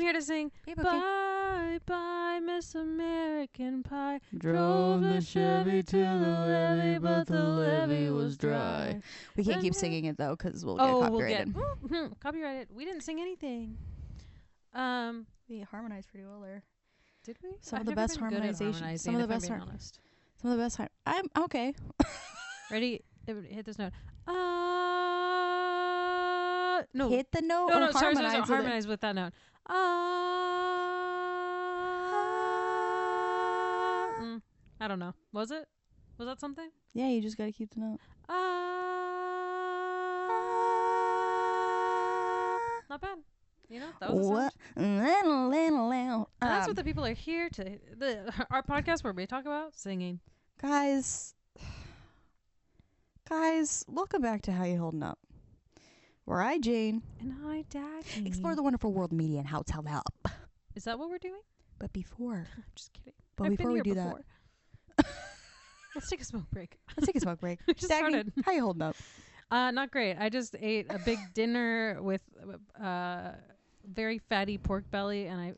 here to sing People Bye Bye Miss American Pie. Drove the Chevy to the levee, but the levee was dry. We can't keep singing it though, because we'll get copyrighted. We'll get copyrighted. We didn't sing anything. We harmonized pretty well there. Did we? Some of the best harmonization. Some of the best. Some of the best. I'm okay. Ready? Hit this note. No. Hit the note. No, or sorry, harmonize, harmonize with that note. I don't know. Was that something? Yeah, you just gotta keep the note. Not bad. You know, that was what? That's what the people are here to. Our podcast where we talk about singing. Guys, welcome back to How You Holding Up. Where I, Jane, and I, Dagny, explore the wonderful world of media and how it's held up. Is that what we're doing? But before, I'm just kidding. Before we do that, let's take a smoke break. We just Dagny, started. How you holding up? Not great. I just ate a big dinner with very fatty pork belly, and I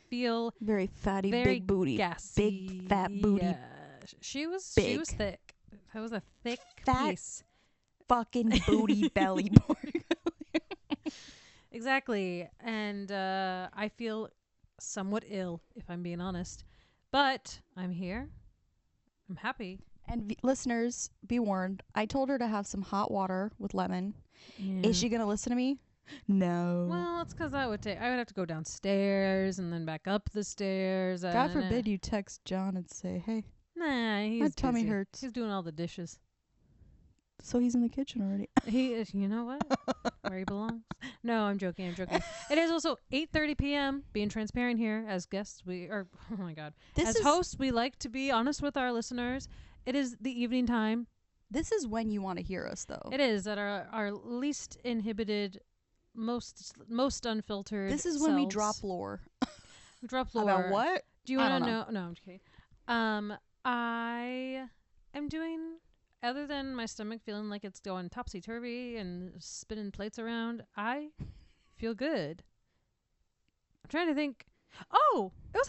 feel very fatty, very big booty, gassy. big fat booty. Yeah. She was thick. That was a thick piece. Fucking booty belly pork. Exactly. And I feel somewhat ill, if I'm being honest. But I'm here. I'm happy. And listeners, be warned. I told her to have some hot water with lemon. Yeah. Is she going to listen to me? No. Well, it's because I would have to go downstairs and then back up the stairs. God forbid you text John and say, hey. Nah, my tummy hurts. He's doing all the dishes. So he's in the kitchen already. He is. You know what? Where he belongs. No, I'm joking. It is also 8:30 p.m. Being transparent here as guests, oh my God. As hosts, we like to be honest with our listeners. It is the evening time. This is when you want to hear us, though. It is at our least inhibited, most unfiltered. This is when we drop lore. We drop lore. About what? Do you want to know? No, I'm just kidding. I am doing. Other than my stomach feeling like it's going topsy-turvy and spinning plates around, I feel good. I'm trying to think. Oh, it was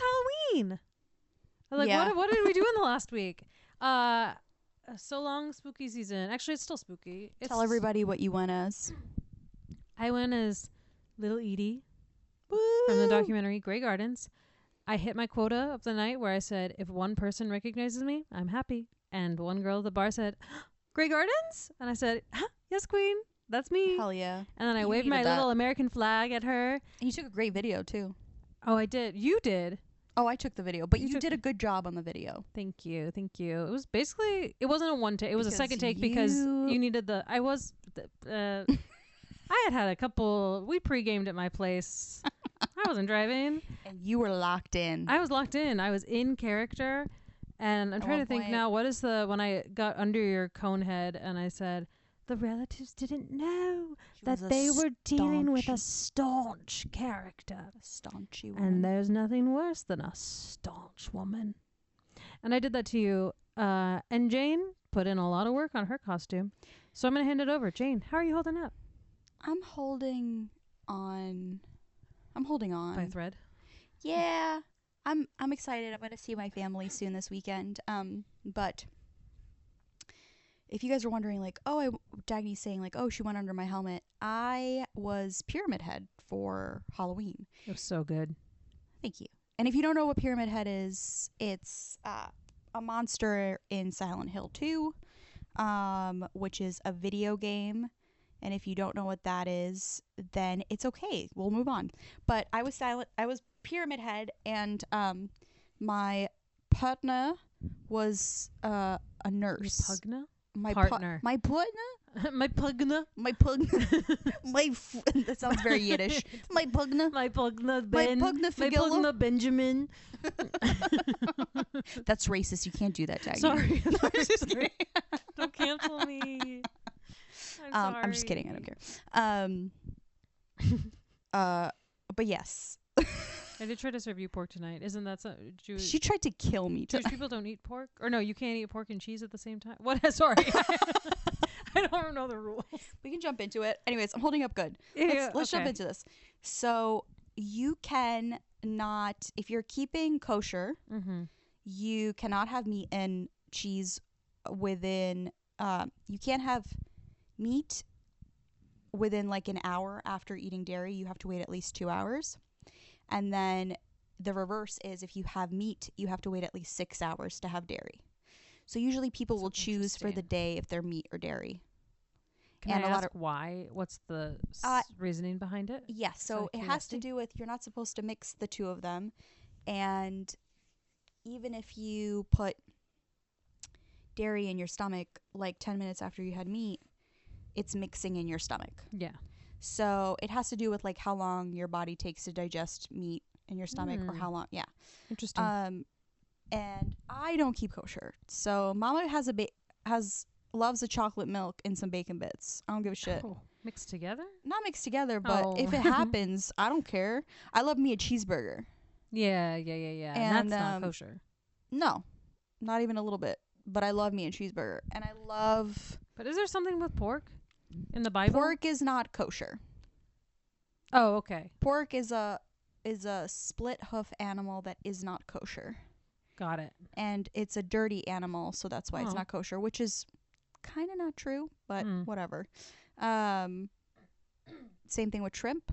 Halloween. What did we do in the last week? So long spooky season. Actually, it's still spooky. Tell everybody what you went as. I went as Little Edie. Woo! From the documentary Grey Gardens. I hit my quota of the night where I said, if one person recognizes me, I'm happy. And one girl at the bar said, Grey Gardens? And I said, yes, queen. That's me. Hell yeah. And then I waved my little American flag at her. And you took a great video, too. Oh, I did. You did. Oh, I took the video. But you did a good job on the video. Thank you. It was basically, it wasn't a one take. It was a second take because you needed I had a couple, we pre-gamed at my place. I wasn't driving. And you were locked in. I was locked in. I was in character. And I'm trying to think now, what is when I got under your cone head and I said, the relatives didn't know that they were dealing with a staunch character. A staunchy woman. And there's nothing worse than a staunch woman. And I did that to you. And Jane put in a lot of work on her costume. So I'm going to hand it over. Jane, how are you holding up? I'm holding on. By a thread? Yeah. I'm excited. I'm going to see my family soon this weekend. But if you guys are wondering, Dagny's saying, she went under my helmet. I was Pyramid Head for Halloween. It was so good. Thank you. And if you don't know what Pyramid Head is, it's a monster in Silent Hill 2, which is a video game. And if you don't know what that is, then it's okay. We'll move on. But I was Pyramid Head, and my partner was a nurse. Your pugna? My partner. My partner? My pugna? My pugna. That sounds very Yiddish. My pugna. My pugna Ben. My pugna Figilla. My pugna Benjamin. That's racist. You can't do that, Dagny. Sorry. Don't cancel me. I'm sorry. I'm just kidding. I don't care. But yes. I did try to serve you pork tonight. Isn't that so? She tried to kill me tonight. Jewish people don't eat pork? Or no, you can't eat pork and cheese at the same time? What? Sorry. I don't know the rules. We can jump into it. Anyways, I'm holding up good. Let's jump into this. So you can not, if you're keeping kosher, Mm-hmm. you cannot have meat and cheese within, you can't have meat within like an hour after eating dairy. You have to wait at least 2 hours. And then the reverse is if you have meat, you have to wait at least 6 hours to have dairy. So usually people will choose for the day if they're meat or dairy. Can And I a lot ask why? What's the reasoning behind it? Yes, so it has to do with you're not supposed to mix the two of them. And even if you put dairy in your stomach like 10 minutes after you had meat, it's mixing in your stomach. Yeah. So it has to do with like how long your body takes to digest meat in your stomach or how long. Yeah. Interesting. And I don't keep kosher. So Mama loves a chocolate milk and some bacon bits. I don't give a shit. Oh, mixed together? Not mixed together, but if it happens, I don't care. I love me a cheeseburger. Yeah. And that's not kosher. No, not even a little bit. But I love me a cheeseburger. And I love... But is there something with pork in the Bible? Pork is not kosher. Oh, okay. Pork is a split hoof animal that is not kosher. Got it. And it's a dirty animal, so that's why it's not kosher, which is kind of not true, but whatever. Same thing with shrimp.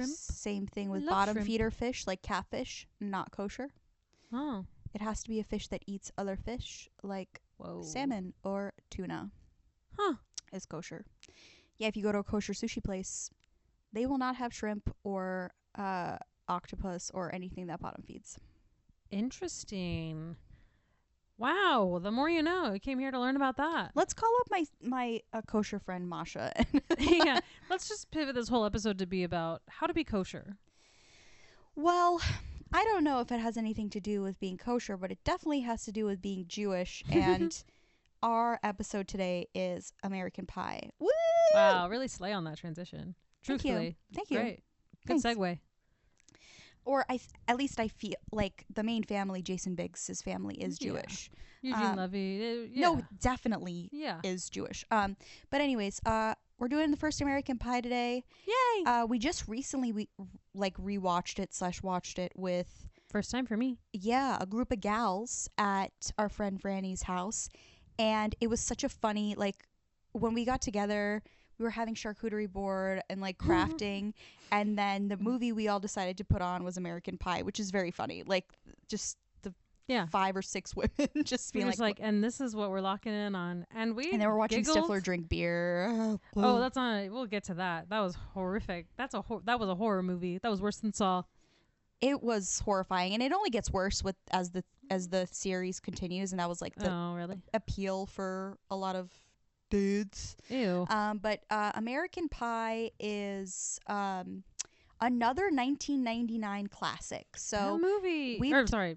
Same thing with bottom feeder fish, like catfish, not kosher. Oh. It has to be a fish that eats other fish, like salmon or tuna. Huh. Is kosher. Yeah, if you go to a kosher sushi place, they will not have shrimp or octopus or anything that bottom feeds. Interesting. Wow. The more you know. I came here to learn about that. Let's call up my kosher friend Masha. Yeah. Let's just pivot this whole episode to be about how to be kosher. Well, I don't know if it has anything to do with being kosher, but it definitely has to do with being Jewish. And our episode today is American Pie. Woo! Wow. Really slay on that transition. Truthfully. Thank you. Great. Good segue. Or at least I feel like the main family, Jason Biggs' family, is Jewish. Eugene Levy. No, definitely is Jewish. But anyways, we're doing the first American Pie today. Yay! We just recently rewatched it / watched it with... First time for me. Yeah, a group of gals at our friend Franny's house. And it was such a funny, like, when we got together... We were having charcuterie board and like crafting, and then the movie we all decided to put on was American Pie, which is very funny. Like just the 5 or 6 women just being like, and this is what we're locking in on, and they were watching Stifler drink beer. Oh, that's not. We'll get to that. That was horrific. That was a horror movie. That was worse than Saw. It was horrifying, and it only gets worse with as the series continues, and that was like the appeal for a lot of dudes. Ew. But American Pie is another 1999 classic. So that movie.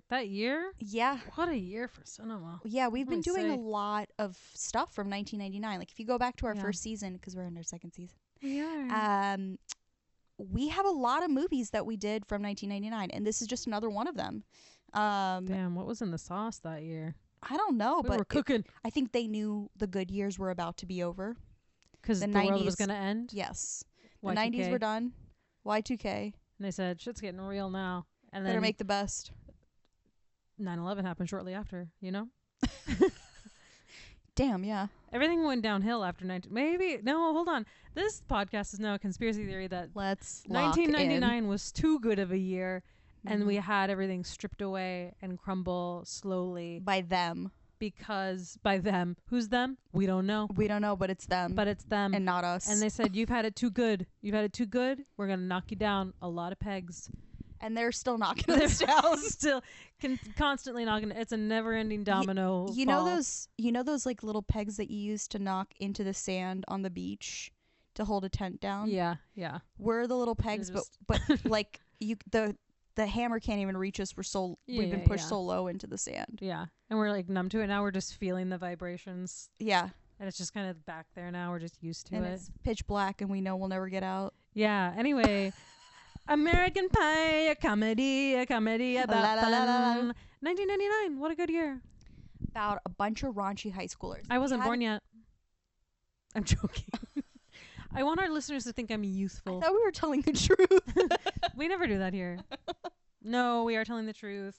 That year. Yeah. What a year for cinema. Yeah, we've been doing a lot of stuff from 1999. Like if you go back to our first season, because we're in our second season. We are. We have a lot of movies that we did from 1999, and this is just another one of them. Damn, what was in the sauce that year? I don't know, but we're cooking. I think they knew the good years were about to be over. Because the 90s, world was going to end? Yes. Y2K. The 90s were done. Y2K. And they said, shit's getting real now. And better make the best. 9/11 happened shortly after, you know? Damn, yeah. Everything went downhill after 19... Maybe... No, hold on. This podcast is now a conspiracy theory that 1999 was too good of a year. And we had everything stripped away and crumble slowly. By them. Because by them. Who's them? We don't know. We don't know, but it's them. But it's them. And not us. And they said, you've had it too good. You've had it too good. We're going to knock you down a lot of pegs. And they're still knocking us down. Still constantly knocking. It's a never-ending domino You know those like little pegs that you use to knock into the sand on the beach to hold a tent down? Yeah. We're the little pegs, but like the hammer can't even reach us. We've been pushed so low into the sand. Yeah. And we're like numb to it. Now we're just feeling the vibrations. Yeah. And it's just kind of back there now. We're just used to and it. It's pitch black and we know we'll never get out. Yeah. Anyway, American Pie, a comedy about fun. 1999. What a good year. About a bunch of raunchy high schoolers. I wasn't born yet. I'm joking. I want our listeners to think I'm I youthful. thought we were telling the truth. We never do that here. No, we are telling the truth.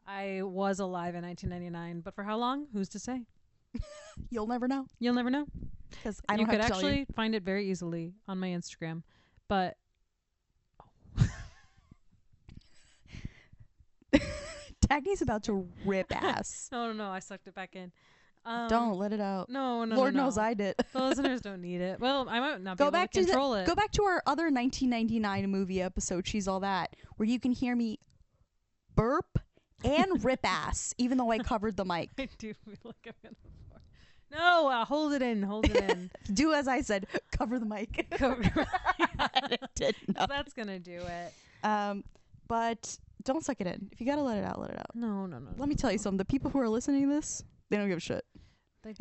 I was alive in 1999, but for how long? Who's to say? You'll never know. You'll never know. Because I You don't could have to actually find it very easily on my Instagram. But tell you. Dagny's about to rip ass. no, I sucked it back in. Don't let it out. No, Lord no. knows I did. The listeners don't need it. Well, I might not be Go able back to control it. Go back to our other 1999 movie episode, She's All That, where you can hear me burp and rip ass, even though I covered the mic. I do feel like I'm gonna. No, hold it in. Do as I said. Cover the mic. It did not. That's gonna do it. But don't suck it in. If you gotta let it out, let it out. No. Let me tell you something. The people who are listening to this, they don't give a shit.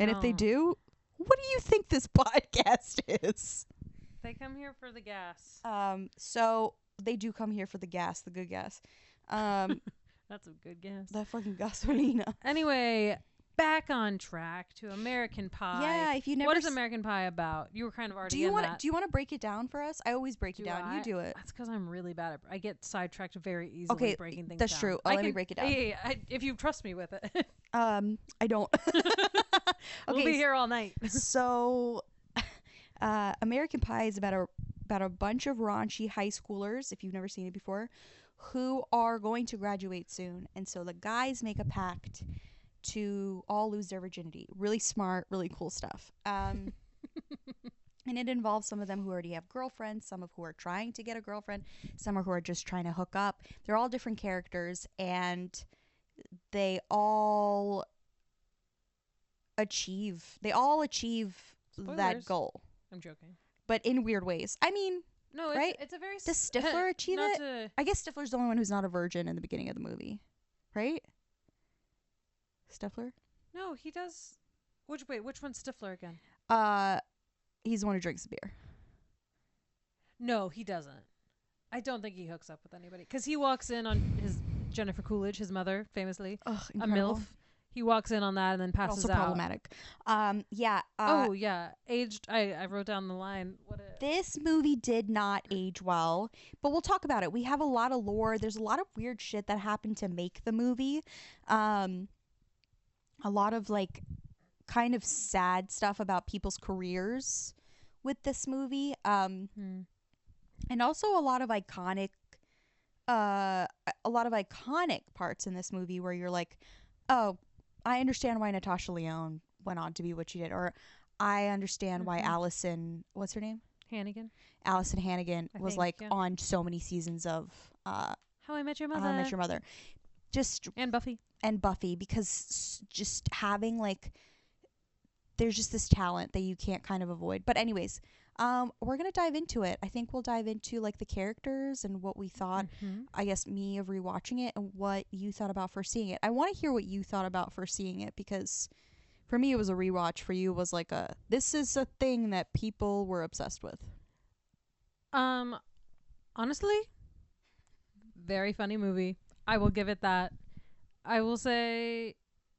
And if they don't. do, what do you think this podcast is? They come here for the gas. So they do come here for the gas, the good gas. That's a good guess. That fucking gasolina. Anyway, back on track to American Pie. Yeah, if you never. What is American Pie about? You were kind of already Do you want want? Do you want to break it down for us? I always break it down. You do it. That's because I'm really bad at. I get sidetracked very easily. Okay, breaking things that's down. true. Let me break it down. Yeah, if you trust me with it. I don't. We'll be here all night. So, American Pie is about a bunch of raunchy high schoolers, if you've never seen it before, who are going to graduate soon. And so the guys make a pact to all lose their virginity. Really smart, really cool stuff. And it involves some of them who already have girlfriends, some of who are trying to get a girlfriend, some of who are just trying to hook up. They're all different characters, and they all achieve Spoilers. that goal, I'm joking. but in weird ways. I mean, No, right? It's a very. does Stifler achieve not it? to- I guess Stifler's the only one who's not a virgin in the beginning of the movie, right? Stifler? No, he does. Which one's Stifler again? He's the one who drinks the beer. No, he doesn't. I don't think he hooks up with anybody because he walks in on his Jennifer Coolidge, his mother, famously Ugh, a incredible. MILF. He walks in on that and then But passes also out. problematic. Yeah. Oh yeah, aged. I wrote down the line. This movie did not age well, but we'll talk about it. We have a lot of lore. There's a lot of weird shit that happened to make the movie. A lot of like kind of sad stuff about people's careers with this movie. And also a lot of iconic parts in this movie where you're like, oh, I understand why Natasha Lyonne went on to be what she did, or I understand why Allison, what's her name? Hannigan. Allison Hannigan I was think, like yeah. on so many seasons of How I Met Your Mother. How I Met Your Mother. Just And Buffy. and Buffy, because just having like, there's just this talent that you can't kind of avoid. But anyways, we're gonna dive into it. I think we'll dive into like the characters and what we thought. I guess me of rewatching it and what you thought about first seeing it. I want to hear what you thought about first seeing it, because for me it was a rewatch. For you it was like this is a thing that people were obsessed with. Honestly, very funny movie. I will give it that. I will say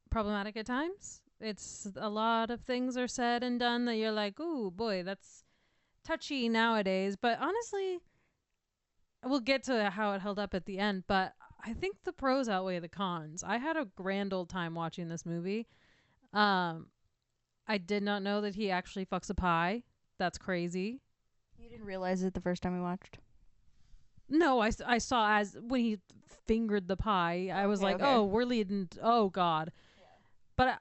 problematic at times. It's a lot of things are said and done that you're like, ooh, boy, that's touchy nowadays. But honestly, we'll get to how it held up at the end. But I think the pros outweigh the cons. I had a grand old time watching this movie. I did not know that he actually fucks a pie. That's crazy. You didn't realize it the first time we watched? No, I saw as when he fingered the pie. I was like, okay. oh, we're leading. Oh, God. Yeah. But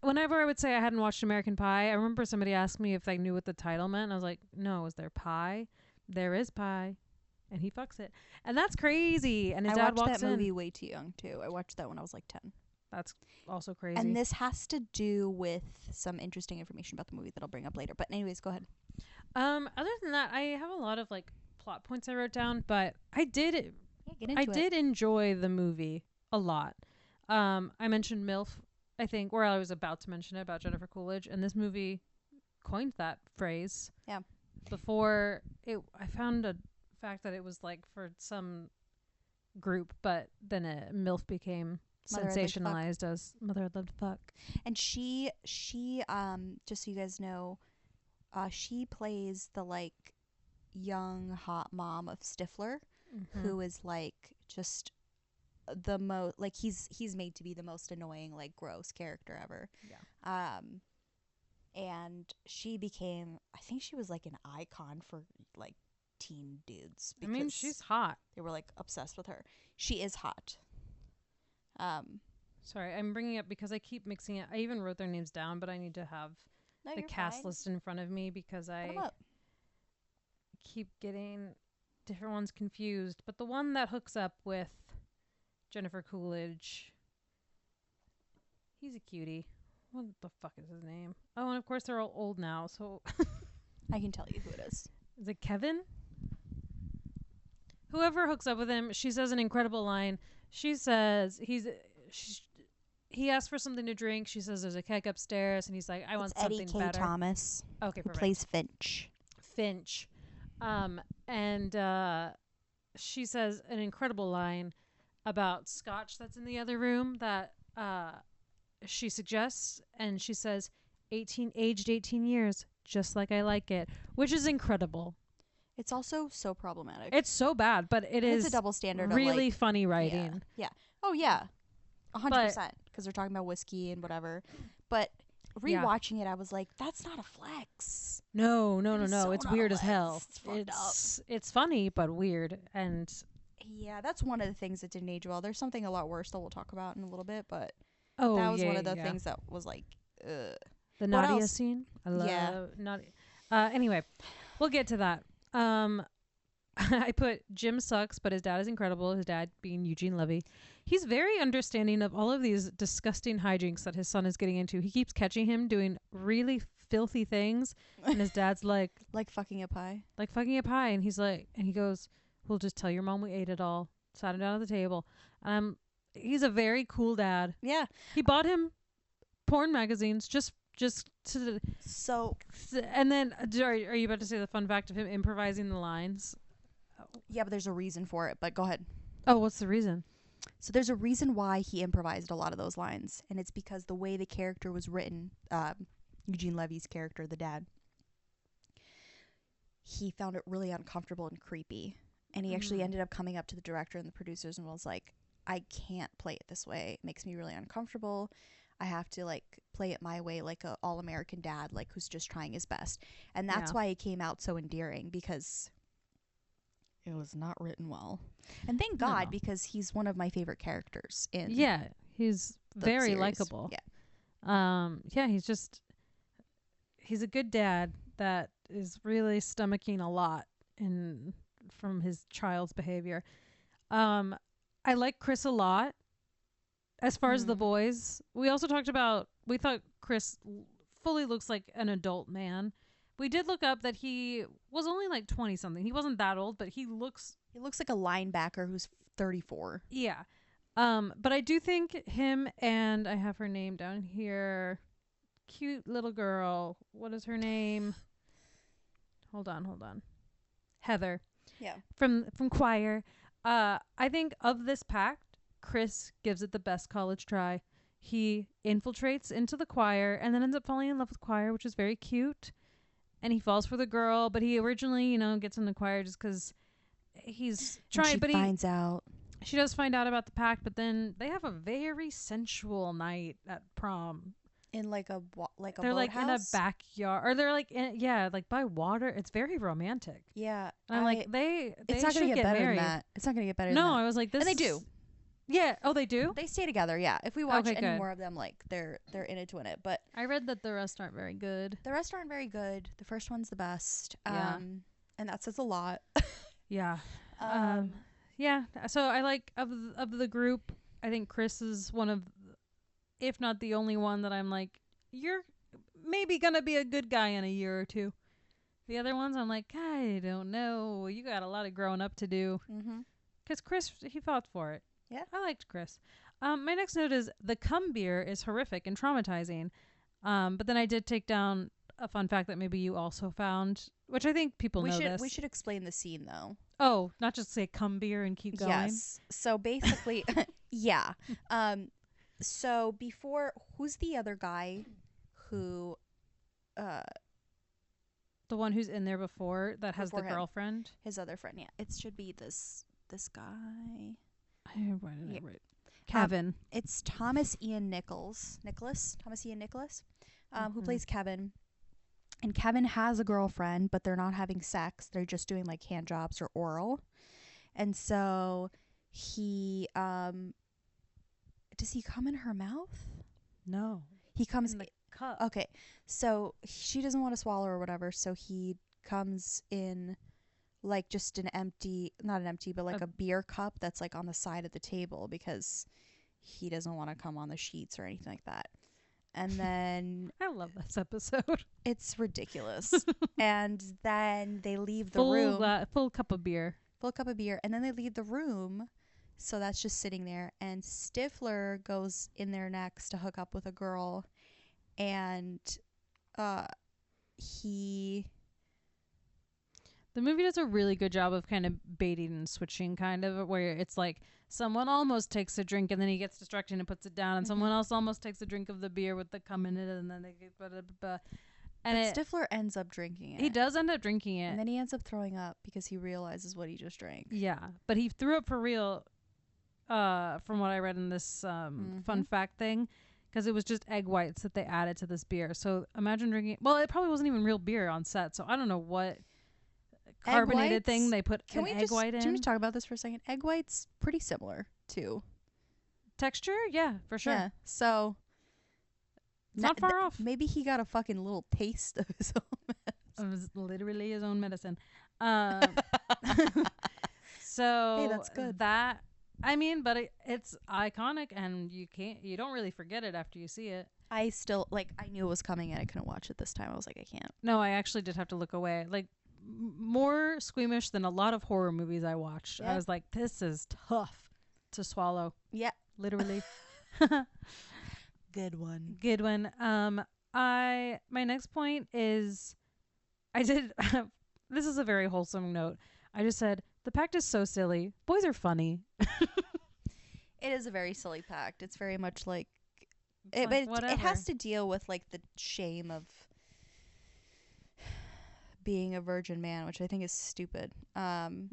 whenever I would say I hadn't watched American Pie, I remember somebody asked me if they knew what the title meant. And I was like, no, is there pie? There is pie. And he fucks it. And that's crazy. And his I dad watched walks that movie in. way too young, too. I watched that when I was like 10. That's also crazy. And this has to do with some interesting information about the movie that I'll bring up later. But anyways, go ahead. Other than that, I have a lot of like plot points I wrote down, but I did enjoy the movie a lot. I mentioned MILF, I think, or I was about to mention it about Jennifer Coolidge, and this movie coined that phrase. Yeah. Before I found a fact that it was like for some group, but then MILF became Mother sensationalized as Mother I'd Love to Fuck. And she just so you guys know, She plays the like young hot mom of Stifler, who is like just the most like he's made to be the most annoying, like gross character ever. Yeah. And she became, I think she was like an icon for like teen dudes I mean, she's hot. they were like obsessed with her. She is hot. Sorry, I'm bringing up because I keep mixing it. I even wrote their names down, but I need to have No, the you're cast fine. list in front of me because Put 'em I up. keep getting different ones confused. But the one that hooks up with Jennifer Coolidge, he's a cutie. What the fuck is his name? Oh, and of course they're all old now. So I can tell you who it is. is it Kevin? Whoever hooks up with him, she says an incredible line. She says he asks for something to drink. She says there's a keg upstairs, and he's like, I want It's Eddie something K. better. Thomas, Okay, who perfect. plays Finch. Finch. And she says an incredible line about scotch that's in the other room that she suggests, and she says, aged 18 years, just like I like it, which is incredible. It's also so problematic. It's so bad, but It's a double standard. really of like, funny writing. Yeah. Oh yeah, 100%. Because they're talking about whiskey and whatever. But rewatching it, I was like, that's not a flex. No. It is so It's not a weird as flex. hell. It's fucked up. It's funny, but weird. And Yeah, that's one of the things that didn't age well. There's something a lot worse that we'll talk about in a little bit, but that was one of the things that was like, ugh. The What Nadia else? scene. I love Yeah. Nadia. Anyway, we'll get to that. I put Jim sucks, but his dad is incredible. His dad being Eugene Levy. He's very understanding of all of these disgusting hijinks that his son is getting into. He keeps catching him doing really filthy things, and his dad's like fucking a pie. like fucking a pie, and he's like, and he goes, "Well, just tell your mom we ate it all." Sat him down at the table. He's a very cool dad. Yeah. He bought him porn magazines just to. So And then, are you about to say the fun fact of him improvising the lines? yeah, but there's a reason for it. But go ahead. Oh, what's the reason? So there's a reason why he improvised a lot of those lines, and it's because the way the character was written, Eugene Levy's character, the dad, he found it really uncomfortable and creepy. And he actually ended up coming up to the director and the producers and was like, I can't play it this way. It makes me really uncomfortable. I have to like play it my way, like a all-American dad, like who's just trying his best. And that's why it came out so endearing, because it was not written well. And thank God, because he's one of my favorite characters in he's the very series. likable. Yeah. He's a good dad that is really stomaching a lot from his child's behavior. I like Chris a lot. As far as the boys, we also talked about, we thought Chris fully looks like an adult man. We did look up that he was only like 20 something. He wasn't that old, but he looks like a linebacker who's 34. Yeah. But I do think him, and I have her name down here. Cute little girl. What is her name? Hold on. Heather. Yeah. From choir. I think of this pact, Chris gives it the best college try. He infiltrates into the choir and then ends up falling in love with choir, which is very cute. And he falls for the girl, but he originally, gets in the choir just because he's trying. But finds out. She does find out about the pact, but then they have a very sensual night at prom. In like a they're like boathouse? in a backyard, or they're like like by water. It's very romantic. Yeah, and I'm like they it's not gonna should get better married. than that. It's not gonna get better. No, than that. I was like this, and they do. Yeah. Oh, they do. They stay together. Yeah. If we watch any good. more of them, like they're in it to win it. But I read that the rest aren't very good. the rest aren't very good. The first one's the best. Yeah. And that says a lot. Yeah. Yeah. So I like of the group. I think Chris is one of, if not the only one that I'm like, you're maybe gonna be a good guy in a year or two. The other ones, I'm like, I don't know. You got a lot of growing up to do. Because Chris, he fought for it. Yeah. I liked Chris. My next note is the cum beer is horrific and traumatizing. But then I did take down a fun fact that maybe you also found, which I think people know this. We should explain the scene though. Oh, not just say cum beer and keep going. Yes. So basically, yeah. So before, who's the other guy who The one who's in there before that has Before the him. girlfriend. His other friend, yeah. It should be this guy. Why did Yeah. I write Kevin? It's Thomas Ian Nicholas, who plays Kevin. And Kevin has a girlfriend, but they're not having sex. They're just doing like hand jobs or oral. And so he does he come in her mouth? No. He comes in the cup. Okay. So she doesn't want to swallow or whatever, so he comes in like just an empty, not an empty, but like a beer cup that's like on the side of the table because he doesn't want to come on the sheets or anything like that. And then I love this episode. it's ridiculous. And then they leave the room. Full cup of beer. Full cup of beer. And then they leave the room. So that's just sitting there. And Stifler goes in there next to hook up with a girl. And The movie does a really good job of kind of baiting and switching, kind of, where it's like someone almost takes a drink and then he gets distracted and puts it down, and someone else almost takes a drink of the beer with the cum in it, and then they get blah, blah, blah. And Stifler ends up drinking it. He does end up drinking it. And then he ends up throwing up because he realizes what he just drank. Yeah, but he threw up for real, from what I read in this fun fact thing, because it was just egg whites that they added to this beer. So imagine drinking... Well, it probably wasn't even real beer on set, so I don't know what carbonated thing they put an egg white in. Can we talk about this for a second? Egg white's pretty similar to... Texture? Yeah, for sure. Yeah, so... It's not far off. Maybe he got a fucking little taste of his own medicine. It was literally his own medicine. So hey, that's good. That, I mean, but it's iconic, and you don't really forget it after you see it. I still, like, I knew it was coming and I couldn't watch it this time. I was like, I can't. No, I actually did have to look away. Like, more squeamish than a lot of horror movies I watched. Yeah. I was like, this is tough to swallow. Yeah. Literally. Good one. Good one. My next point is, this is a very wholesome note. I just said, the pact is so silly. Boys are funny. It is a very silly pact. It's very much like, It's like, but it has to deal with like the shame of being a virgin man, which I think is stupid. And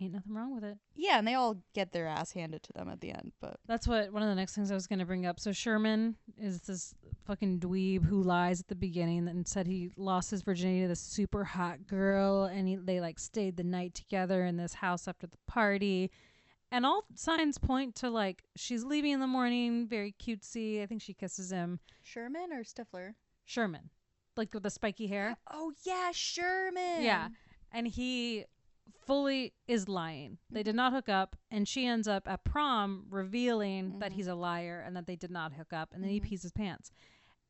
ain't nothing wrong with it. yeah, and they all get their ass handed to them at the end. But That's one of the next things I was going to bring up. So Sherman is this fucking dweeb who lies at the beginning and said he lost his virginity to this super hot girl, and they like stayed the night together in this house after the party. And all signs point to like she's leaving in the morning, very cutesy. I think she kisses him. Sherman or Stifler? Sherman, like with the spiky hair. Oh yeah, Sherman. Yeah, and he fully is lying. They did not hook up, and she ends up at prom revealing that he's a liar and that they did not hook up, and then he pees his pants.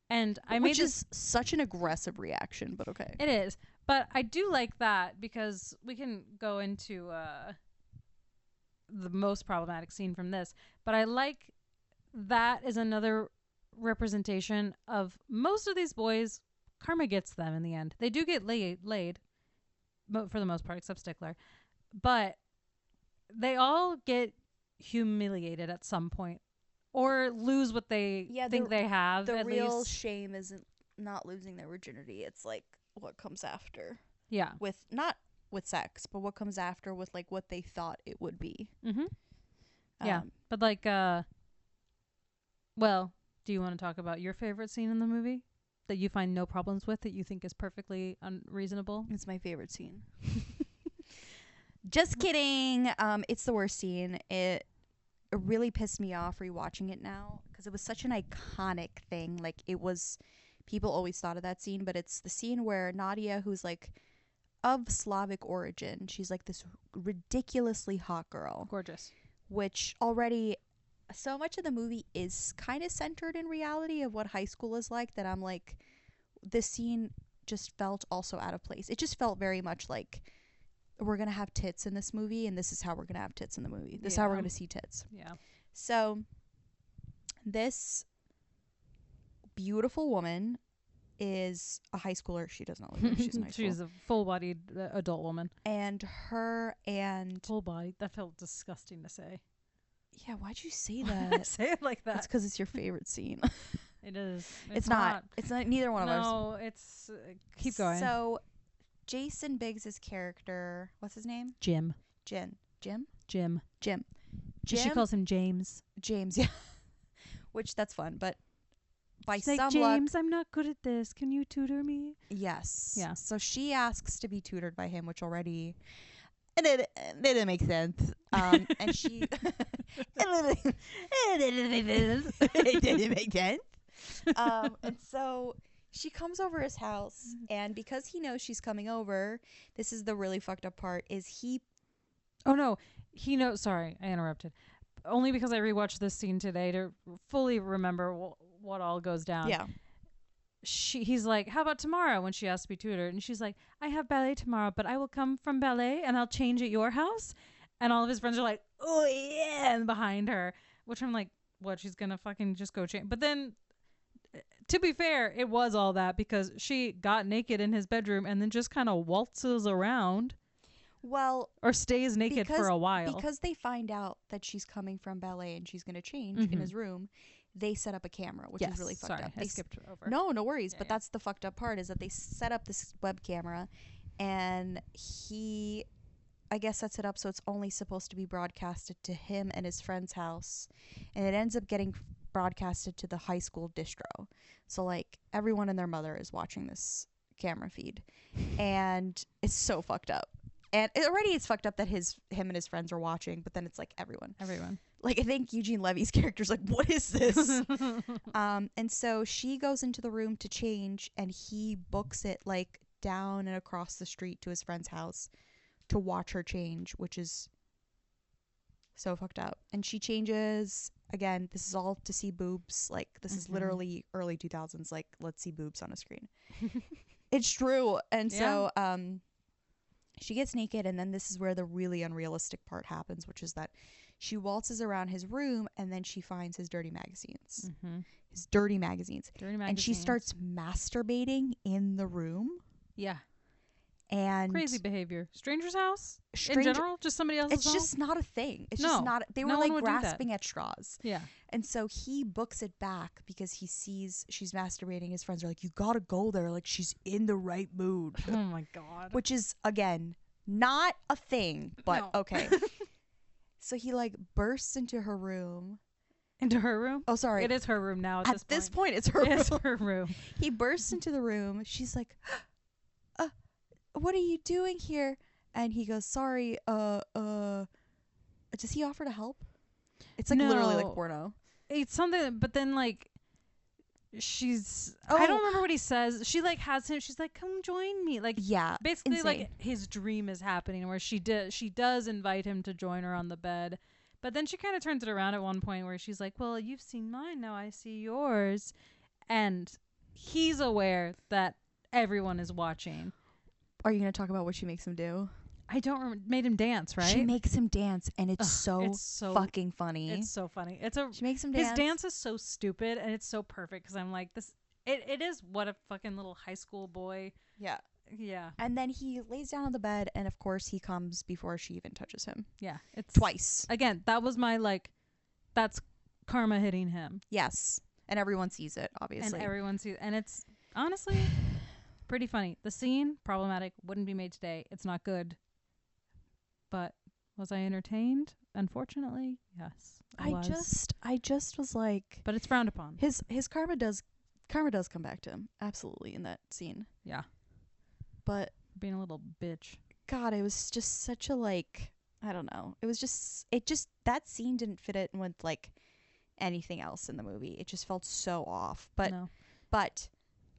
And Which is such an aggressive reaction, but okay. It is, but I do like that because we can go into the most problematic scene from this, but I like that is another representation of most of these boys. Karma gets them in the end. They do get laid for the most part, except Stickler, but they all get humiliated at some point or lose what they think they have. The at real least. shame isn't not losing their virginity. It's like what comes after. Yeah. Not with sex, but what comes after with like what they thought it would be. Yeah. But like, well, do you want to talk about your favorite scene in the movie that you find no problems with, that you think is perfectly unreasonable? It's my favorite scene. Just kidding. It's the worst scene. It really pissed me off rewatching it now because it was such an iconic thing. Like it was, people always thought of that scene, but it's the scene where Nadia, who's like of Slavic origin, she's like this ridiculously hot girl. Gorgeous. Which already, so much of the movie is kind of centered in reality of what high school is like that I'm like, this scene just felt also out of place. It just felt very much like we're going to have tits in this movie, and this is how we're going to have tits in the movie. This is how we're going to see tits. Yeah. So this beautiful woman is a high schooler. She does not look like she's in high school. She's a full-bodied adult woman. And her and... Full-bodied? That felt disgusting to say. Yeah, why'd you say that? Say it like that. That's because it's your favorite scene. It is. It's not. It's not neither one of ours. No, it's. Keep going. So, Jason Biggs' character, what's his name? Jim. Jim. She calls him James. James, yeah. Which, that's fun, but by She's like, some James, luck, I'm not good at this. Can you tutor me? yes. Yeah. So she asks to be tutored by him, which already it didn't make sense. And she it didn't make sense. And so she comes over his house, and because he knows she's coming over, this is the really fucked up part, is he... Oh, no. He knows. Sorry, I interrupted. Only because I rewatched this scene today to fully remember what all goes down. Yeah. He's like, how about tomorrow, when she asked to be tutored? And she's like, I have ballet tomorrow, but I will come from ballet and I'll change at your house. And all of his friends are like, oh, yeah, and behind her. Which I'm like, what, she's going to fucking just go change? But then, to be fair, it was all that because she got naked in his bedroom and then just kind of waltzes around. Well, or stays naked for a while. Because they find out that she's coming from ballet and she's going to change in his room, they set up a camera, which is really fucked up. I skipped over. No worries. Yeah, but that's the fucked up part, is that they set up this web camera, and he, I guess, sets it up so it's only supposed to be broadcasted to him and his friend's house, and it ends up getting broadcasted to the high school distro. So, like, everyone and their mother is watching this camera feed, and it's so fucked up. And it's fucked up that him and his friends are watching, but then it's like everyone. Like, I think Eugene Levy's character's like, what is this? And so she goes into the room to change, and he books it like down and across the street to his friend's house to watch her change, which is so fucked up. And she changes. Again, this is all to see boobs. Like, this is literally early 2000s. Like, let's see boobs on a screen. It's true. And so, she gets naked, and then this is where the really unrealistic part happens, which is that she waltzes around his room, and then she finds his dirty magazines. His dirty magazines. And she starts masturbating in the room. Yeah. And crazy behavior. Stranger's house? In general? Just somebody else's It's home? just not a thing. It's just not... They were like grasping at straws. Yeah. And so he books it back because he sees she's masturbating. His friends are like, you gotta go there. Like, she's in the right mood. Oh my God. Which is, again, not a thing, but okay. So he, like, bursts into her room. Into her room? Oh, sorry. It is her room now at this point. It's her room. It's her room. He bursts into the room. She's like, what are you doing here? And he goes, sorry, does he offer to help? It's like literally like porno. It's something, but then like I don't remember what he says. She like has him, she's like, come join me. Like, yeah, basically insane. Like his dream is happening where she does invite him to join her on the bed. But then she kind of turns it around at one point where she's like, well, you've seen mine, now I see yours. And he's aware that everyone is watching. Are you going to talk about what she makes him do? I don't remember. Made him dance, right? She makes him dance, and it's so fucking funny. It's so funny. She makes him dance. His dance is so stupid, and it's so perfect because I'm like, this. It is what a fucking little high school boy. Yeah. Yeah. And then he lays down on the bed, and of course he comes before she even touches him. Yeah. It's twice. Again, that was my like, that's karma hitting him. Yes. And everyone sees it, obviously. And it's honestly pretty funny. The scene, problematic, wouldn't be made today. It's not good. But was I entertained? Unfortunately, yes. I just was like, but it's frowned upon. His karma does come back to him, absolutely, in that scene. Yeah. But being a little bitch. God, it was just such a like, I don't know. It just that scene didn't fit in with like anything else in the movie. It just felt so off. But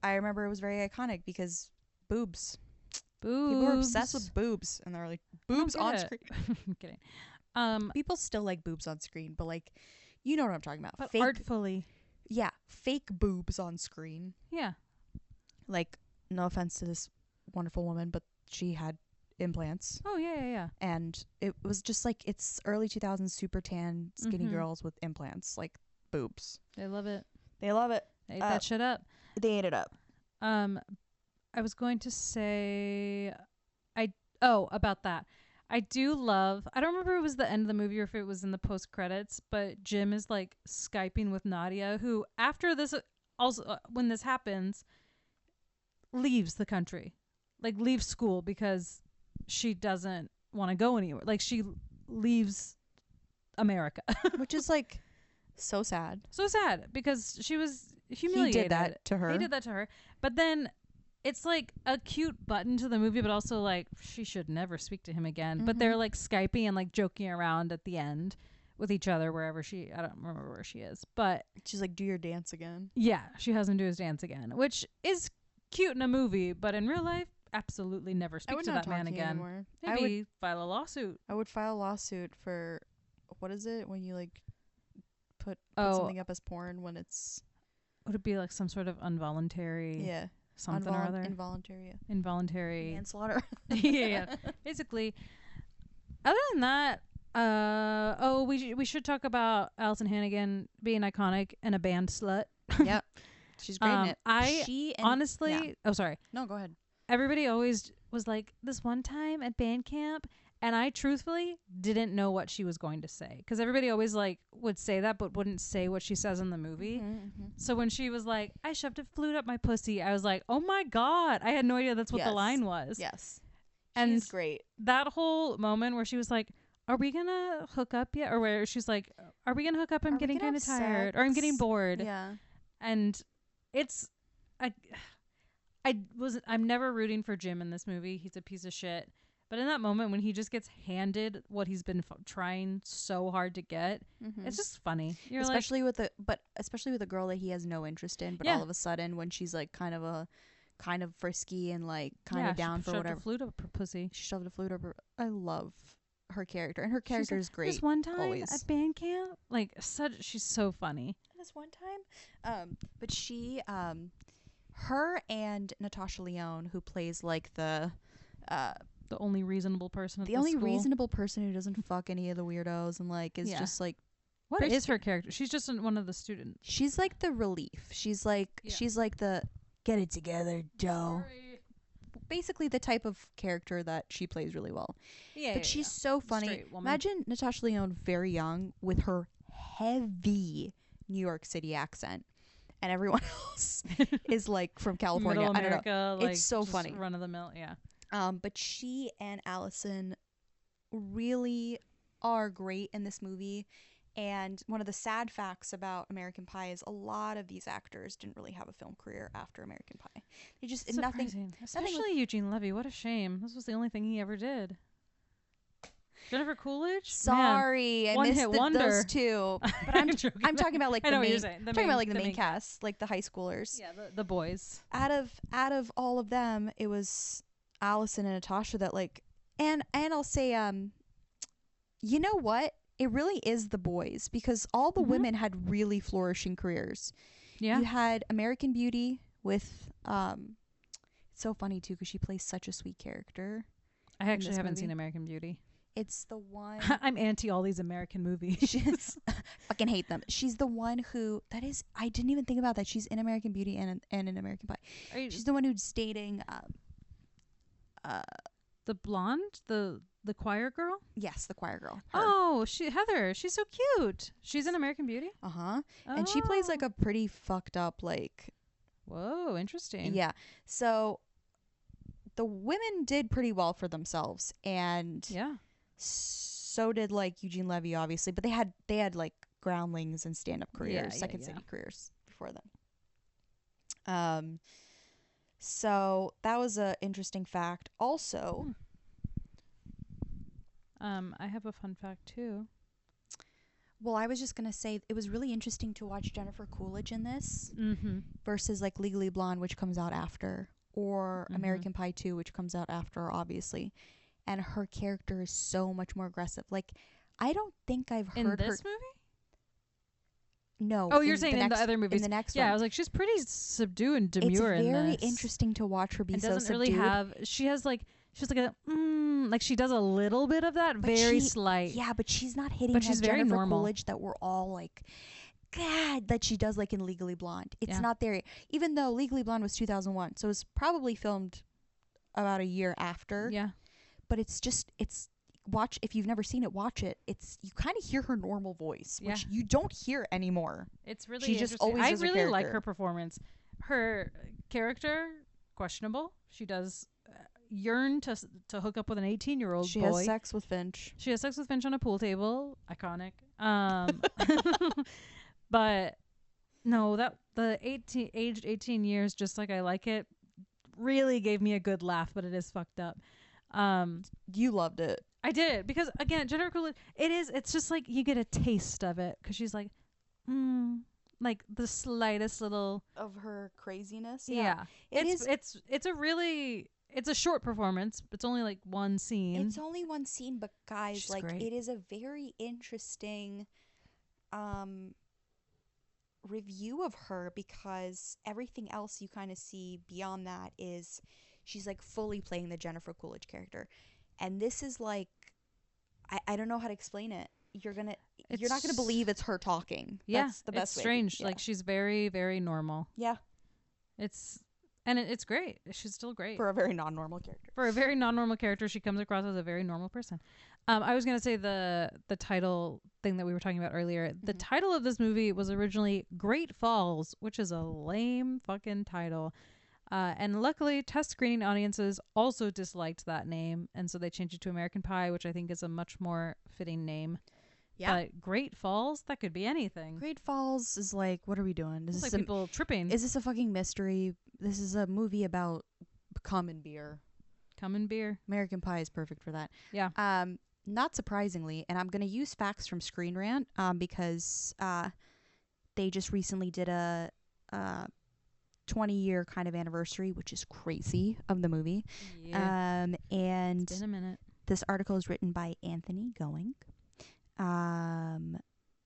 I remember it was very iconic because boobs. People were obsessed with boobs, and they're like, boobs on screen. I'm kidding. People still like boobs on screen, but like, you know what I'm talking about. But artfully. Yeah, fake boobs on screen. Yeah. Like, no offense to this wonderful woman, but she had implants. Oh, yeah. And it was just like, it's early 2000s super tan skinny girls with implants, like boobs. They love it. They love it. They ate that shit up. They ate it up. I was going to say, about that. I do love, I don't remember if it was the end of the movie or if it was in the post credits, but Jim is like Skyping with Nadia, who after this, also when this happens, leaves the country, like leaves school because she doesn't want to go anywhere. Like she leaves America. Which is like so sad. So sad because she was humiliated. He did that to her. He did that to her. But then it's like a cute button to the movie, but also like she should never speak to him again. But they're like Skyping and like joking around at the end with each other wherever I don't remember where she is. But she's like, do your dance again. Yeah, she has him do his dance again, which is cute in a movie, but in real life, absolutely never speak to that man again. Anymore. Maybe file a lawsuit. I would file a lawsuit for, what is it when you like put something up as porn when it's... Would it be like some sort of involuntary... Yeah. Something or other? Involuntary... Manslaughter. yeah. Basically, other than that, we should talk about Alison Hannigan being iconic and a band slut. Yep. She's great in it. Honestly... Oh, sorry. No, go ahead. Everybody always was like, this one time at band camp, and I truthfully didn't know what she was going to say, because everybody always like would say that but wouldn't say what she says in the movie. So when she was like, I shoved a flute up my pussy, I was like, oh my god, I had no idea that's what the line was. Yes. And she's great. That whole moment where she was like, are we gonna hook up yet? Or where she's like, are we gonna hook up? I'm getting kind of tired, or I'm getting bored. Yeah. And it's I'm never rooting for Jim in this movie. He's a piece of shit. But in that moment when he just gets handed what he's been trying so hard to get, it's just funny. Especially with a girl that he has no interest in, but all of a sudden when she's like kind of frisky and like kind of down for whatever. She shoved a flute up her pussy. She shoved a flute up her. I love her character, and her character is great. This one time always. At band camp, like she's so funny. This one time, but she, her and Natasha Lyonne, who plays like the only reasonable person at the only school. Reasonable person who doesn't fuck any of the weirdos and like is just like, what is her character? She's just one of the students. She's like the relief. She's like the get it together, Joe. Basically the type of character that she plays really well. But she's so funny. Imagine Natasha Lyonne very young with her heavy New York City accent, and everyone else is like from California. Middle America, I don't know. Like, it's so funny. Run of the mill, yeah. But she and Allison really are great in this movie. And one of the sad facts about American Pie is a lot of these actors didn't really have a film career after American Pie. They just nothing. Especially Eugene Levy. What a shame. This was the only thing he ever did. Jennifer Coolidge. Sorry, man, I missed hit wonder. Those two. But I'm talking about like the main cast, like the high schoolers. Yeah, the boys. Out of all of them, it was Allison and Natasha that like, and I'll say, you know what? It really is the boys, because all the women had really flourishing careers. Yeah. You had American Beauty with, it's so funny too, because she plays such a sweet character. I actually haven't seen American Beauty. It's the one. I'm anti all these American movies. She's fucking hate them. She's the one who, I didn't even think about that. She's in American Beauty and in American Pie. She's the one who's dating, the blonde, the choir girl? Yes, the choir girl. Her. Oh, Heather. She's so cute. She's in American Beauty? Uh-huh. Oh. And she plays like a pretty fucked up, like... Whoa, interesting. Yeah. So the women did pretty well for themselves. And so did like Eugene Levy, obviously. But they had like groundlings and stand-up careers, Second City careers before them. So that was a interesting fact. Also... I have a fun fact too. Well, I was just gonna say it was really interesting to watch Jennifer Coolidge in this versus like Legally Blonde, which comes out after, or American Pie 2, which comes out after, obviously. And her character is so much more aggressive. Like, I don't think I've heard in this movie. No. Oh, you're saying in the other movies. In the next one. Yeah, I was like, she's pretty subdued and demure in this. It's very interesting to watch her be so subdued. Really have. She has like. She's like a like she does a little bit of that, but very slight. Yeah, but she's not hitting but she's that very Jennifer normal. Coolidge that we're all like, God, that she does like in Legally Blonde. It's not there. Even though Legally Blonde was 2001, so it's probably filmed about a year after. Yeah. But it's watch, if you've never seen it, watch it. It's, you kind of hear her normal voice, which Yeah. you don't hear anymore. It's really She just interesting. always I is a really like character. her performance. Her character, questionable. She does yearn to hook up with an 18-year-old She boy. has sex with Finch. She has sex with Finch on a pool table. Iconic. But no, that the aged 18 years, just like I like it, really gave me a good laugh, but it is fucked up. You loved it. I did, because again, Jennifer Coolidge, it's just like you get a taste of it, because she's like, like the slightest little Of her craziness. yeah. It's a really, it's a short performance. It's only like one scene. It's only one scene, but guys, She's like, great. it is a very interesting review of her, because everything else you kind of see beyond that is she's like fully playing the Jennifer Coolidge character. And this is like, I don't know how to explain it. You're not gonna believe it's her talking. Yeah, That's the best it's way. strange. Yeah. Like, she's very, very normal. Yeah. It's great. She's still great. For a very non-normal character. For a very non-normal character, she comes across as a very normal person. I was gonna say the title thing that we were talking about earlier. The title of this movie was originally Great Falls, which is a lame fucking title. And luckily, test screening audiences also disliked that name, and so they changed it to American Pie, which I think is a much more fitting name. Yeah. But Great Falls, that could be anything. Great Falls is like, what are we doing? It's like people tripping. Is this a fucking mystery? This is a movie about common beer. Common beer. American Pie is perfect for that. Yeah. Not surprisingly, and I'm going to use facts from Screen Rant because they just recently did a 20-year kind of anniversary, which is crazy, of the movie. Yeah. And It's been a minute. this article is written by Anthony Going.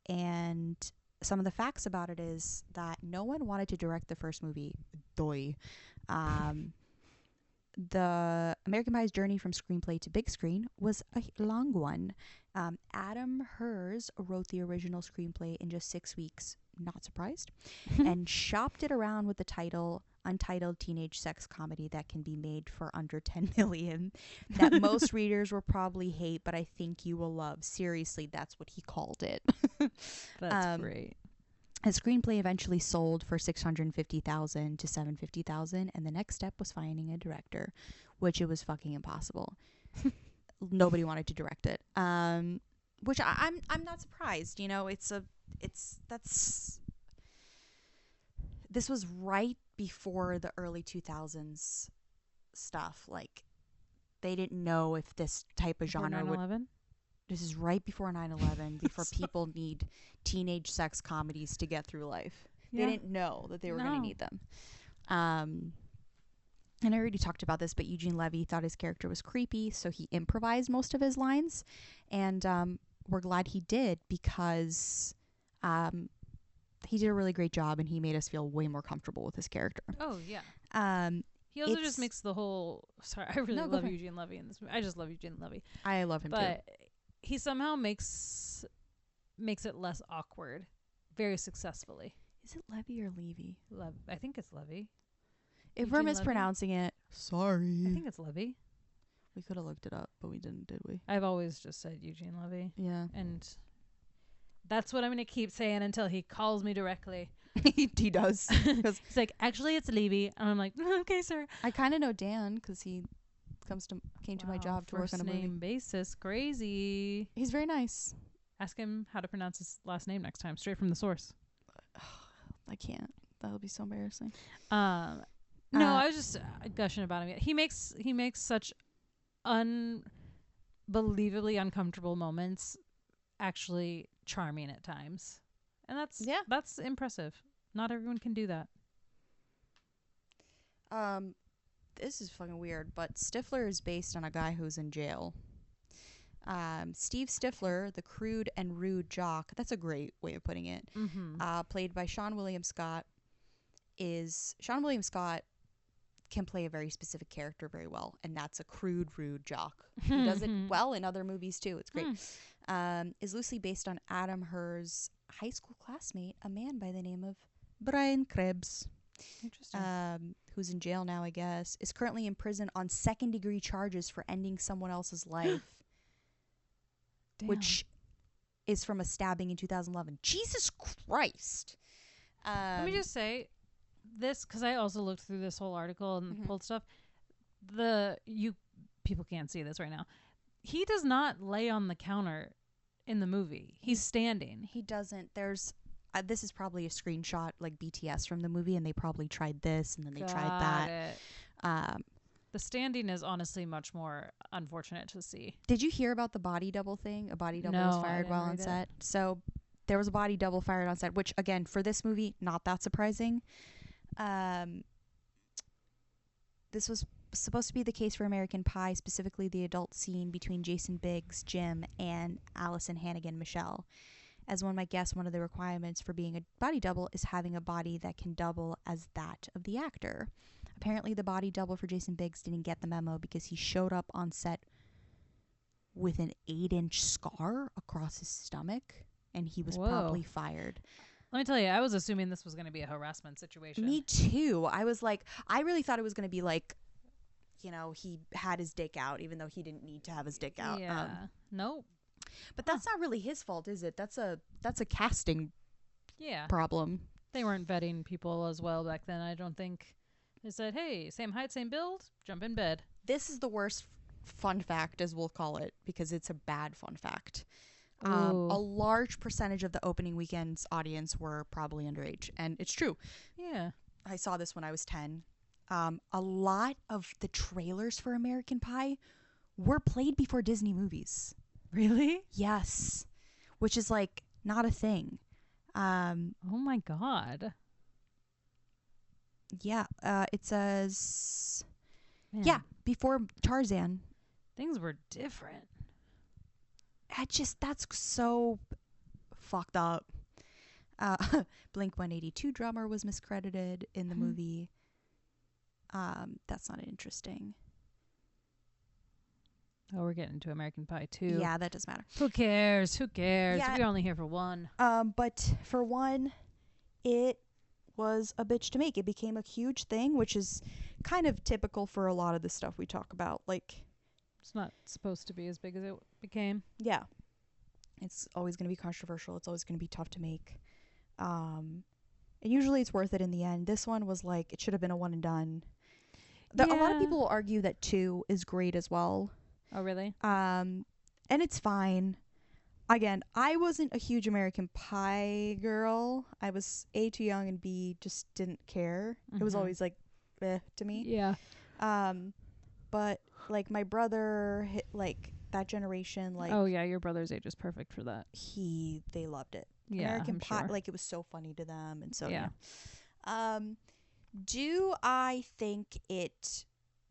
And some of the facts about it is that no one wanted to direct the first movie. The American Pie's journey from screenplay to big screen was a long one. Adam Hers wrote the original screenplay in just 6 weeks, not surprised, and shopped it around with the title untitled teenage sex comedy that can be made for under 10 million, that most readers will probably hate, but I think you will love. Seriously, that's what he called it. That's great. His screenplay eventually sold for $650,000 to $750,000, and the next step was finding a director, which it was fucking impossible. Nobody wanted to direct it, which I'm not surprised. You know, this was right before the early 2000s stuff. Like, they didn't know if this type of genre would. 9/11? This is right before 9/11, before people need teenage sex comedies to get through life. Yeah. They didn't know that they were going to need them. And I already talked about this, but Eugene Levy thought his character was creepy, so he improvised most of his lines. And we're glad he did, because he did a really great job, and he made us feel way more comfortable with his character. Oh, yeah. He also just makes the whole... Sorry, I really love Eugene Levy in this movie. I just love Eugene Levy. I love him, but he somehow makes it less awkward very successfully. Is it Levy or Levy? I think it's Levy. If Eugene we're mispronouncing it, sorry. I think it's Levy. We could have looked it up, but we didn't, did we? I've always just said Eugene Levy. Yeah. And that's what I'm going to keep saying until he calls me directly. He does. He's like, actually, it's Levy. And I'm like, okay, sir. I kind of know Dan because he came to my job to work on a movie. First name basis. Crazy. He's very nice. Ask him how to pronounce his last name next time, straight from the source. I can't. That'll be so embarrassing. No, I was just gushing about him. He makes such unbelievably uncomfortable moments actually charming at times. And that's impressive. Not everyone can do that. This is fucking weird, but Stifler is based on a guy who's in jail. Steve Stifler, the crude and rude jock, that's a great way of putting it, played by Sean William Scott, can play a very specific character very well, and that's a crude, rude jock. He does it well in other movies too. It's great. Is loosely based on Adam Hers' high school classmate, a man by the name of Brian Krebs. Interesting. Who's in jail now, I guess, is currently in prison on second-degree charges for ending someone else's life. Damn. which is from a stabbing in 2011. Jesus Christ. Let me just say this, because I also looked through this whole article and pulled stuff. People can't see this right now. He does not lay on the counter in the movie. He's standing. He doesn't. There's this is probably a screenshot like BTS from the movie, and they probably tried this and then they tried that. The standing is honestly much more unfortunate to see. Did you hear about the body double thing? A body double was fired while on set. So there was a body double fired on set, which again for this movie not that surprising. This was supposed to be the case for American Pie, specifically the adult scene between Jason Biggs, Jim, and Allison Hannigan, Michelle. As one might guess, one of the requirements for being a body double is having a body that can double as that of the actor. Apparently, the body double for Jason Biggs didn't get the memo because he showed up on set with an 8-inch scar across his stomach, and he was promptly fired. Let me tell you, I was assuming this was going to be a harassment situation. Me too. I was like, I really thought it was going to be like, you know, he had his dick out, even though he didn't need to have his dick out. Yeah. Nope. But that's not really his fault, is it? That's a casting problem. They weren't vetting people as well back then, I don't think. They said, hey, same height, same build, jump in bed. This is the worst fun fact, as we'll call it, because it's a bad fun fact. A large percentage of the opening weekend's audience were probably underage, and it's true. Yeah. I saw this when I was 10. A lot of the trailers for American Pie were played before Disney movies. Really? Yes. Which is like not a thing. Oh my God. Yeah. It says, Man, yeah, before Tarzan. things were different. That's so fucked up. Blink-182 drummer was miscredited in the movie. That's not interesting. Oh, we're getting to American Pie too. Yeah, that does matter. Who cares? Yeah. We're only here for one. But for one, it was a bitch to make. It became a huge thing, which is kind of typical for a lot of the stuff we talk about. Like, it's not supposed to be as big as it became. Yeah. It's always going to be controversial. It's always going to be tough to make. And usually it's worth it in the end. This one was like, it should have been a one and done. A lot of people will argue that 2 is great as well. Oh, really? And it's fine. Again, I wasn't a huge American Pie girl. I was A, too young, and B, just didn't care. It was always like, to me. Yeah. But like my brother, like that generation, like, oh yeah, your brother's age is perfect for that. They loved it. Yeah, American I'm Pie, sure. like it was so funny to them, and so Yeah. Do I think it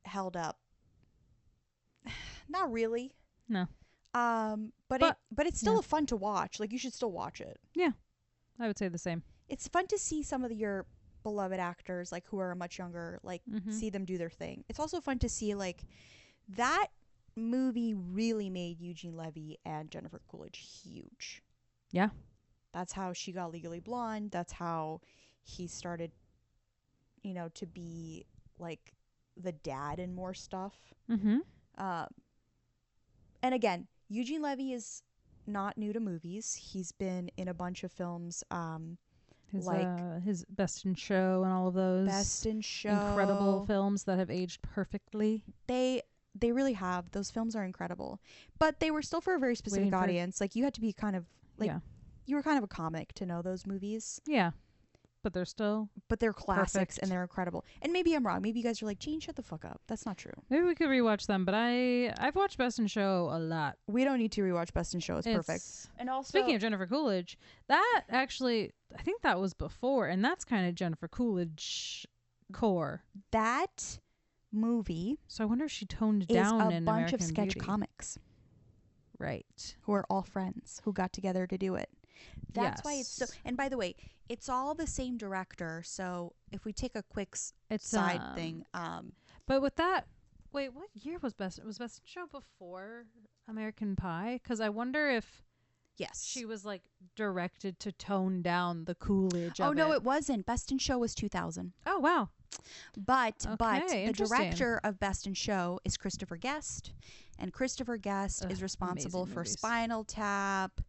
held up? Not really. No. But it's still fun to watch. Like, you should still watch it. Yeah, I would say the same. It's fun to see some of your beloved actors, like, who are much younger, like, see them do their thing. It's also fun to see, like, that movie really made Eugene Levy and Jennifer Coolidge huge. Yeah. That's how she got Legally Blonde. That's how he started, you know, to be, like, the dad in more stuff. Mm-hmm. And again, Eugene Levy is not new to movies. He's been in a bunch of films, His Best in Show and all of those. Best in Show. Incredible films that have aged perfectly. They really have. Those films are incredible. But they were still for a very specific audience. Like, you had to be kind of, like, you were kind of a comic to know those movies. Yeah. But they're classics perfect. And they're incredible. And maybe I'm wrong. Maybe you guys are like, Jane, shut the fuck up. That's not true. Maybe we could rewatch them, but I've watched Best in Show a lot. We don't need to rewatch Best in Show. It's perfect. And also, speaking of Jennifer Coolidge, that actually, I think that was before, and that's kind of Jennifer Coolidge core. That movie. So I wonder if she toned down in a bunch American of sketch Beauty. comics. Right. Who are all friends who got together to do it. That's why it's so. And by the way, it's all the same director. So if we take a quick side thing, but with that, wait, what year was Best? Was Best in Show before American Pie? Because I wonder if she was like directed to tone down the Coolidge. Oh no, it wasn't. Best in Show was 2000. Oh wow, But Okay, the interesting. director of Best in Show is Christopher Guest, and Christopher Guest Ugh, is responsible amazing for movies. Spinal Tap,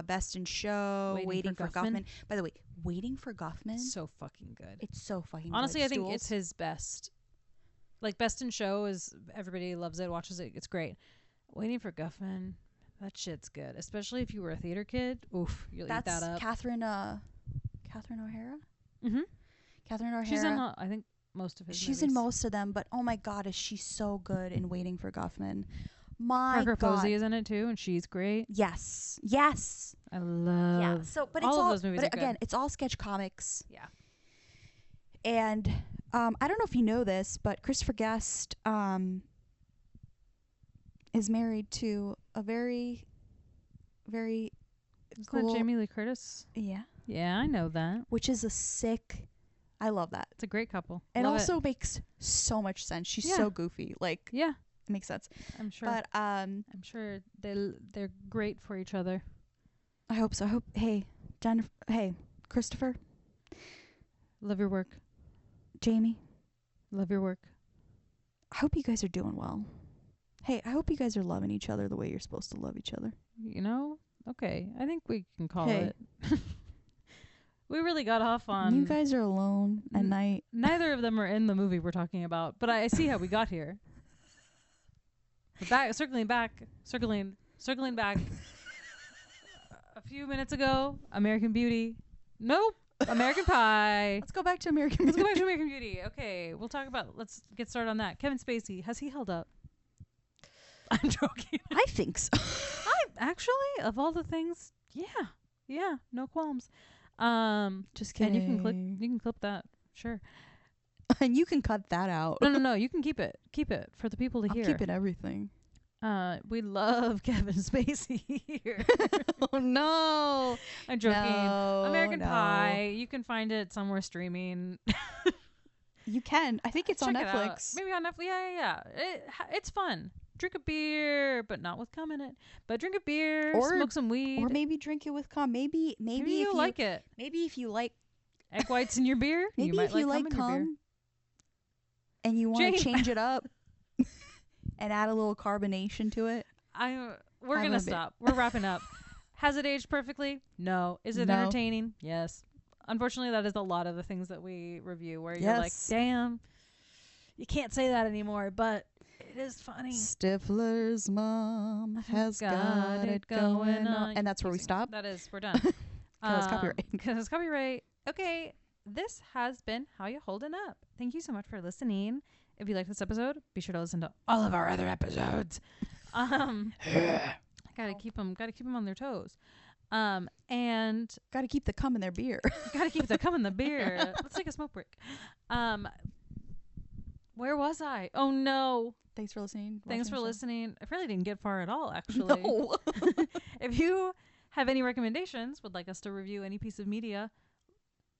Best in Show, Waiting for Guffman. By the way, Waiting for Guffman, So fucking good. it's so fucking Honestly, good. I think it's Stools. his best. Like, Best in Show is, everybody loves it, watches it, it's great. Waiting for Guffman, that shit's good. Especially if you were a theater kid. Oof, you'll eat That's that up. Catherine O'Hara. Mm-hmm. Catherine O'Hara. She's in, I think, most of his She's movies. in most of them, but oh my god, is she so good in Waiting for Guffman? My Parker god. Posey is in it too, and she's great. Yes. I love Yeah. So, but all it's of all those movies. but are again, good. it's all sketch comics. Yeah. And I don't know if you know this, but Christopher Guest is married to a very, very Isn't cool. that Jamie Lee Curtis? Yeah. Yeah, I know that. Which is a sick. I love that. It's a great couple. It Love also makes so much sense. She's Yeah. so goofy. Like, Yeah, it makes sense. I'm sure. But I'm sure they're great for each other. I hope so. I hope. Hey, Jennifer. Hey, Christopher. Love your work. Jamie. Love your work. I hope you guys are doing well. Hey, I hope you guys are loving each other the way you're supposed to love each other. You know? Okay. I think we can call Hey. it. We really got off on... You guys are alone at night. Neither of them are in the movie we're talking about, but I see how we got here. But circling back. A few minutes ago, American Beauty. Nope. American Pie. Let's go back to American Let's go Beauty. back to American Beauty. Okay, let's get started on that. Kevin Spacey, has he held up? I'm joking. I think so. Actually, of all the things, yeah, no qualms. Just kidding. And you can clip that, sure. And you can cut that out. No, you can keep it for the people to I'll hear. keep it everything. We love Kevin Spacey here. Oh no. I'm joking. No, American no. Pie, you can find it somewhere streaming. You can. I think it's on Check it out. Netflix. Maybe on Netflix. Yeah. It's fun. Drink a beer, but not with cum in it. But drink a beer, Or- smoke some weed. Or maybe drink it with cum. Maybe if you like it. Maybe if you like Egg whites in your beer. maybe you might if you like cum in your beer. cum and you want Jane- to change it up and add a little carbonation to it. We're I gonna love it. stop. We're wrapping up. Has it aged perfectly? No. Is it No. entertaining? Yes. Unfortunately, that is a lot of the things that we review where you're like, Yes. damn, you can't say that anymore, but it is funny. Stifler's mom has got it going on. And that's where we stop. That is, we're done. 'Cause copyright. Because it's copyright. Okay, this has been How You Holding Up. Thank you so much for listening. If you like this episode, be sure to listen to all of our other episodes. Gotta keep them on their toes. And Got to keep the cum in their beer. gotta keep the cum in the beer. Let's take a smoke break. Where was I? Oh no. Thanks for listening. Thanks for Watching the show. listening. I really didn't get far at all, actually. No. If you have any recommendations, would like us to review any piece of media,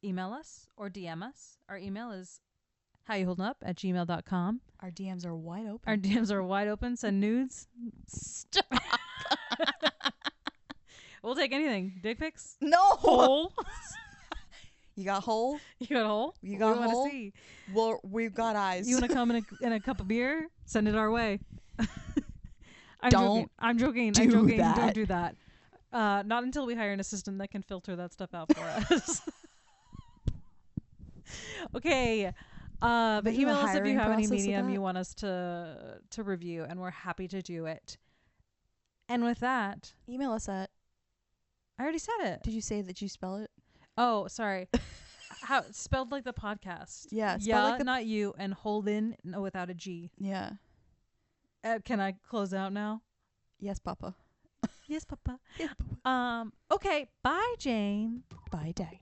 email us or DM us. Our email is howyouholdingup@gmail.com. Our DMs are wide open. Our DMs are wide open. Send nudes. Stop. We'll take anything. Dick pics? No. Hole? You got hole? You got a hole? You got we hole? Want to see. Well, we've got eyes. You want to come in a cup of beer? Send it our way. I'm Don't joking. I'm joking. do I'm joking. that. Don't do that. Not until we hire an assistant that can filter that stuff out for us. Okay. But Imagine email the us if you hiring have any process of medium that. you want us to review, and we're happy to do it. And with that, Email us at. I already said it. Did you say that you spell it? Oh, sorry. How spelled like the podcast? Yeah. Spell Yeah, like the. not you. And Holden, no, without a G. Yeah. Can I close out now? Yes, Papa. Yes, Papa. Yes, Papa. Okay. Bye, Jane. Bye, Dagny.